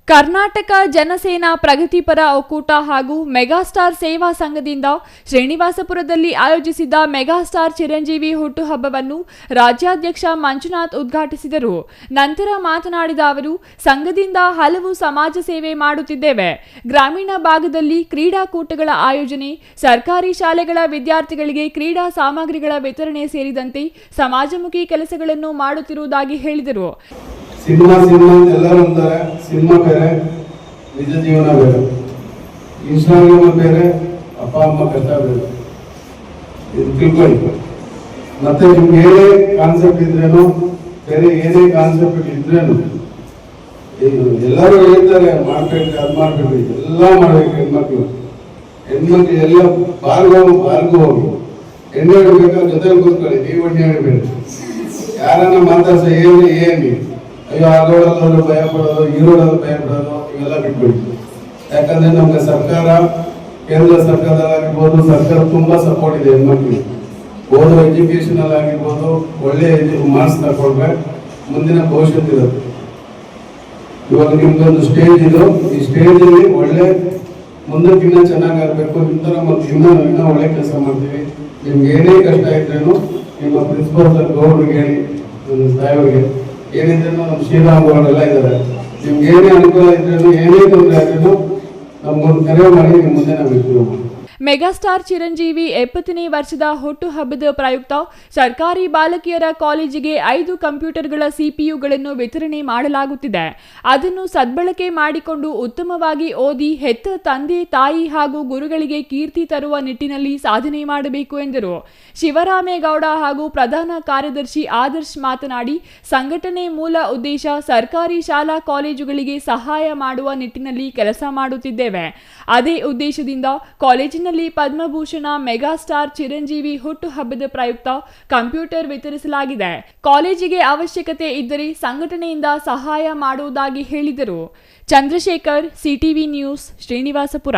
ಕರ್ನಾಟಕ ಜನಸೇನಾ ಪ್ರಗತಿಪರ ಒಕ್ಕೂಟ ಹಾಗೂ ಮೆಗಾಸ್ಟಾರ್ ಸೇವಾ ಸಂಘದಿಂದ ಶ್ರೀನಿವಾಸಪುರದಲ್ಲಿ ಆಯೋಜಿಸಿದ್ದ ಮೆಗಾಸ್ಟಾರ್ ಚಿರಂಜೀವಿ ಹುಟ್ಟುಹಬ್ಬವನ್ನು ರಾಜ್ಯಾಧ್ಯಕ್ಷ ಮಂಜುನಾಥ್ ಉದ್ಘಾಟಿಸಿದರು. ನಂತರ ಮಾತನಾಡಿದ ಅವರು, ಸಂಘದಿಂದ ಹಲವು ಸಮಾಜ ಸೇವೆ ಮಾಡುತ್ತಿದ್ದೇವೆ. ಗ್ರಾಮೀಣ ಭಾಗದಲ್ಲಿ ಕ್ರೀಡಾಕೂಟಗಳ ಆಯೋಜನೆ, ಸರ್ಕಾರಿ ಶಾಲೆಗಳ ವಿದ್ಯಾರ್ಥಿಗಳಿಗೆ ಕ್ರೀಡಾ ಸಾಮಗ್ರಿಗಳ ವಿತರಣೆ ಸೇರಿದಂತೆ ಸಮಾಜಮುಖಿ ಕೆಲಸಗಳನ್ನು ಮಾಡುತ್ತಿರುವುದಾಗಿ ಹೇಳಿದರು. ಸಿನಿಮಾ ಎಲ್ಲರೂ ಅಂತಾರೆ, ಸಿನಿಮಾ ಬೇರೆ, ನಿಜ ಜೀವನ ಬೇರೆ. ಇನ್ಸ್ಟಾಗ್ರಾಮ್ ಬೇರೆ, ಅಪ್ಪ ಅಮ್ಮ ಕಷ್ಟ ಬೇರೆ. ಇದು ತಿಳ್ಕೊಳ್ಳಿ. ಮತ್ತೆ ನಿಮ್ಗೆ ಏನೇ ಕಾನ್ಸೆಪ್ಟ್ ಇದ್ರೇನು, ಬೇರೆ ಏನೇ ಕಾನ್ಸೆಪ್ಟ್ ಇದ್ರೇನು, ಎಲ್ಲರೂ ಹೇಳ್ತಾರೆ ಮಾಡ್ಬೇಕು, ಅದು ಮಾಡ್ಬೇಕು, ಎಲ್ಲ ಮಾಡ್ಬೇಕು. ಹೆಣ್ಮಕ್ಳು ಎಲ್ಲ ಬಾರ್ಗು ಹೋಗಿ ಎಣ್ಣೆ ಹಿಡ್ಬೇಕಾದ್ರೆ ಜೊತೆಲಿ ಕೂತ್ಕೊಳ್ಳಿ. ನೀವು ಎಣ್ಣೆ ಹಿಡ್ಬೇಕು. ಯಾರನ್ನ ಮಾತಾಡ್ಸ ಏನಿ ಅಯ್ಯೋ ಆಗೋಡಲ್ಲಾದ್ರೂ ಭಯ ಪಡೋದು, ಈರೋಡಾದ್ರೂ ಭಯ ಪಡೋದು, ಇವೆಲ್ಲ ಬಿಟ್ಬಿಡ್ತು. ಯಾಕಂದ್ರೆ ನಮ್ಗೆ ಸರ್ಕಾರ, ಕೇಂದ್ರ ಸರ್ಕಾರದಲ್ಲಾಗಿರ್ಬೋದು, ಸರ್ಕಾರ ತುಂಬಾ ಸಪೋರ್ಟ್ ಇದೆ ಹೆಣ್ಮಕ್ಳಿಗೆ. ಓದೋ ಎಜುಕೇಶನ್ ಅಲ್ಲಿ ಆಗಿರ್ಬೋದು, ಒಳ್ಳೆ ಮಾರ್ಕ್ಸ್ ತಗೊಂಡ್ರೆ ಮುಂದಿನ ಭವಿಷ್ಯತ್ ಇರುತ್ತೆ. ಇವಾಗ ನಿಮ್ದೊಂದು ಸ್ಟೇಜ್ ಇದು, ಈ ಸ್ಟೇಜ್ ಅಲ್ಲಿ ಒಳ್ಳೆ ಮುಂದಕ್ಕಿನ್ನ ಚೆನ್ನಾಗಾಗಬೇಕು. ಇಂತರ ಮತ್ತೆ ಇನ್ನೂ ಒಳ್ಳೆ ಕೆಲಸ ಮಾಡ್ತೀವಿ. ನಿಮ್ಗೆ ಏನೇ ಕಷ್ಟ ಇದ್ರೇನು ನಿಮ್ಮ ಪ್ರಿನ್ಸಿಪಲ್ ಗೌಡ್ರಿಗೆ ಹೇಳಿ, ನನ್ನ ಸಾಹೇಬರಿಗೆ ಏನಿದ್ರೇನು, ನಮ್ಮ ಶ್ರೀರಾಮ್ ಗೌಡರೆಲ್ಲ ಇದ್ದಾರೆ. ನಿಮ್ಗೆ ಏನೇ ಅನುಕೂಲ ಇದ್ರೇನು, ಏನೇ ತೊಂದರೆ ಆದ್ರೂ ನಮ್ಗೊಂದು ಕರೆ ಮಾಡಿ ನಿಮ್ಮ ಮುಂದೆ ನಾವು ಇರ್ತೀವಿ. ಮೆಗಾಸ್ಟಾರ್ ಚಿರಂಜೀವಿ 70ನೇ ವರ್ಷದ ಹುಟ್ಟುಹಬ್ಬದ ಪ್ರಯುಕ್ತ ಸರ್ಕಾರಿ ಬಾಲಕಿಯರ ಕಾಲೇಜಿಗೆ 5 ಕಂಪ್ಯೂಟರ್ಗಳ ಸಿಪಿಯುಗಳನ್ನು ವಿತರಣೆ ಮಾಡಲಾಗುತ್ತಿದೆ. ಅದನ್ನು ಸದ್ಬಳಕೆ ಮಾಡಿಕೊಂಡು ಉತ್ತಮವಾಗಿ ಓದಿ ಹೆತ್ತ ತಂದೆ ತಾಯಿ ಹಾಗೂ ಗುರುಗಳಿಗೆ ಕೀರ್ತಿ ತರುವ ನಿಟ್ಟಿನಲ್ಲಿ ಸಾಧನೆ ಮಾಡಬೇಕು ಎಂದರು. ಶಿವರಾಮೇಗೌಡ ಹಾಗೂ ಪ್ರಧಾನ ಕಾರ್ಯದರ್ಶಿ ಆದರ್ಶ್ ಮಾತನಾಡಿ, ಸಂಘಟನೆ ಮೂಲ ಉದ್ದೇಶ ಸರ್ಕಾರಿ ಶಾಲಾ ಕಾಲೇಜುಗಳಿಗೆ ಸಹಾಯ ಮಾಡುವ ನಿಟ್ಟಿನಲ್ಲಿ ಕೆಲಸ ಮಾಡುತ್ತಿದ್ದೇವೆ. ಅದೇ ಉದ್ದೇಶದಿಂದ ಕಾಲೇಜಿನಲ್ಲಿ ಪದ್ಮಭೂಷಣ ಮೆಗಾಸ್ಟಾರ್ ಚಿರಂಜೀವಿ ಹುಟ್ಟುಹಬ್ಬದ ಪ್ರಯುಕ್ತ ಕಂಪ್ಯೂಟರ್ ವಿತರಿಸಲಾಗಿದೆ. ಕಾಲೇಜಿಗೆ ಅವಶ್ಯಕತೆ ಇದ್ದರೆ ಸಂಘಟನೆಯಿಂದ ಸಹಾಯ ಮಾಡುವುದಾಗಿ ಹೇಳಿದರು. Chandrashekhar, CTV news, Srinivaspur.